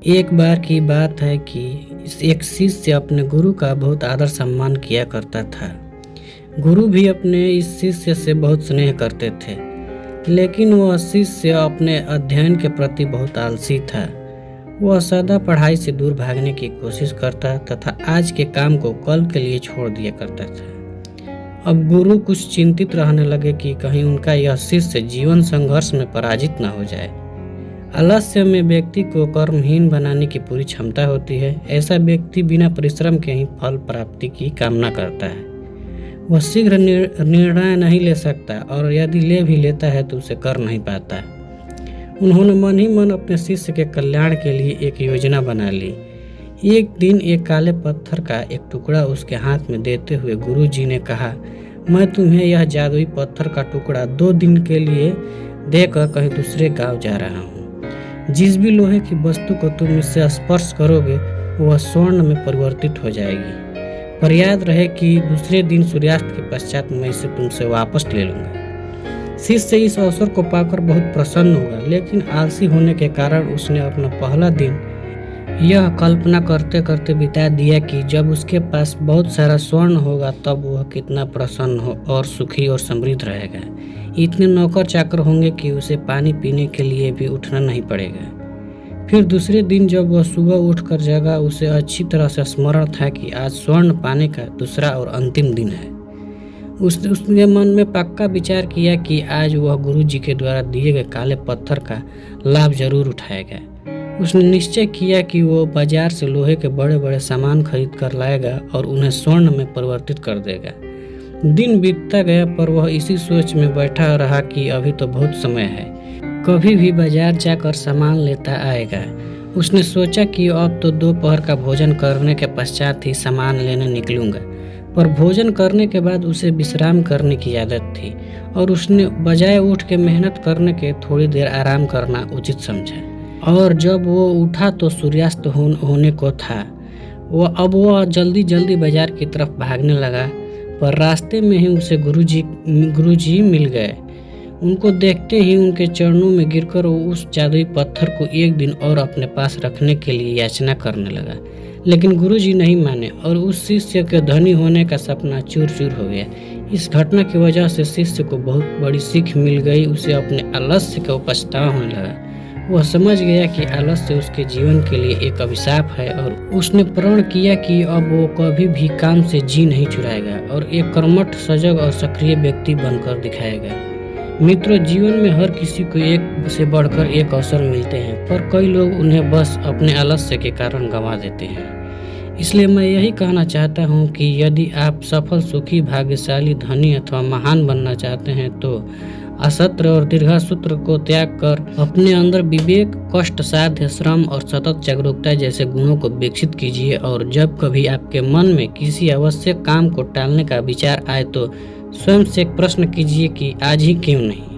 एक बार की बात है कि एक शिष्य अपने गुरु का बहुत आदर सम्मान किया करता था। गुरु भी अपने इस शिष्य से बहुत स्नेह करते थे, लेकिन वह शिष्य अपने अध्ययन के प्रति बहुत आलसी था। वह सदा पढ़ाई से दूर भागने की कोशिश करता तथा आज के काम को कल के लिए छोड़ दिया करता था। अब गुरु कुछ चिंतित रहने लगे कि कहीं उनका यह शिष्य जीवन संघर्ष में पराजित न हो जाए। आलस्य में व्यक्ति को कर्महीन बनाने की पूरी क्षमता होती है। ऐसा व्यक्ति बिना परिश्रम के ही फल प्राप्ति की कामना करता है। वह शीघ्र निर्णय नहीं ले सकता और यदि ले भी लेता है तो उसे कर नहीं पाता। उन्होंने मन ही मन अपने शिष्य के कल्याण के लिए एक योजना बना ली। एक दिन एक काले पत्थर का एक टुकड़ा उसके हाथ में देते हुए गुरु जी ने कहा, मैं तुम्हें यह जादुई पत्थर का टुकड़ा 2 दिन के लिए देकर कहीं दूसरे गांव जा रहा हूँ। जिस भी लोहे की वस्तु को तुम इससे स्पर्श करोगे वह स्वर्ण में परिवर्तित हो जाएगी। पर याद रहे कि दूसरे दिन सूर्यास्त के पश्चात मैं इसे तुमसे वापस ले लूंगा। शिष्य इस अवसर को पाकर बहुत प्रसन्न हुआ, लेकिन आलसी होने के कारण उसने अपना पहला दिन यह कल्पना करते करते बिता दिया कि जब उसके पास बहुत सारा स्वर्ण होगा तब वह कितना प्रसन्न हो और सुखी और समृद्ध रहेगा। इतने नौकर चाकर होंगे कि उसे पानी पीने के लिए भी उठना नहीं पड़ेगा। फिर दूसरे दिन जब वह सुबह उठकर जगा, उसे अच्छी तरह से स्मरण था कि आज स्वर्ण पाने का दूसरा और अंतिम दिन है। उसने मन में पक्का विचार किया कि आज वह गुरु जी के द्वारा दिए गए काले पत्थर का लाभ जरूर उठाएगा। उसने निश्चय किया कि वो बाजार से लोहे के बड़े बड़े सामान खरीद कर लाएगा और उन्हें स्वर्ण में परिवर्तित कर देगा। दिन बीतता गया पर वह इसी सोच में बैठा रहा कि अभी तो बहुत समय है, कभी भी बाजार जाकर सामान लेता आएगा। उसने सोचा कि अब तो दोपहर का भोजन करने के पश्चात ही सामान लेने निकलूंगा, पर भोजन करने के बाद उसे विश्राम करने की आदत थी और उसने बजाय उठ के मेहनत करने के थोड़ी देर आराम करना उचित समझा। और जब वो उठा तो सूर्यास्त होने को था। वह जल्दी जल्दी बाजार की तरफ भागने लगा, पर रास्ते में ही उसे गुरुजी मिल गए। उनको देखते ही उनके चरणों में गिरकर वो उस जादुई पत्थर को एक दिन और अपने पास रखने के लिए याचना करने लगा, लेकिन गुरुजी नहीं माने और उस शिष्य के धनी होने का सपना चूर चूर हो गया। इस घटना की वजह से शिष्य को बहुत बड़ी सीख मिल गई। उसे अपने आलस्य का पछतावा होने लगा। वह समझ गया कि आलस्य उसके जीवन के लिए एक अभिशाप है और उसने प्रण किया कि अब वो कभी भी काम से जी नहीं चुराएगा और एक कर्मठ, सजग और सक्रिय व्यक्ति बनकर दिखाएगा। मित्रों, जीवन में हर किसी को एक से बढ़कर एक अवसर मिलते हैं, पर कई लोग उन्हें बस अपने आलस्य के कारण गंवा देते हैं। इसलिए मैं यही कहना चाहता हूँ कि यदि आप सफल, सुखी, भाग्यशाली, धनी अथवा महान बनना चाहते हैं तो असत्र और दीर्घसूत्र को त्याग कर अपने अंदर विवेक, कष्ट साध्य, श्रम और सतत जागरूकता जैसे गुणों को विकसित कीजिए। और जब कभी आपके मन में किसी आवश्यक काम को टालने का विचार आए तो स्वयं से एक प्रश्न कीजिए कि आज ही क्यों नहीं।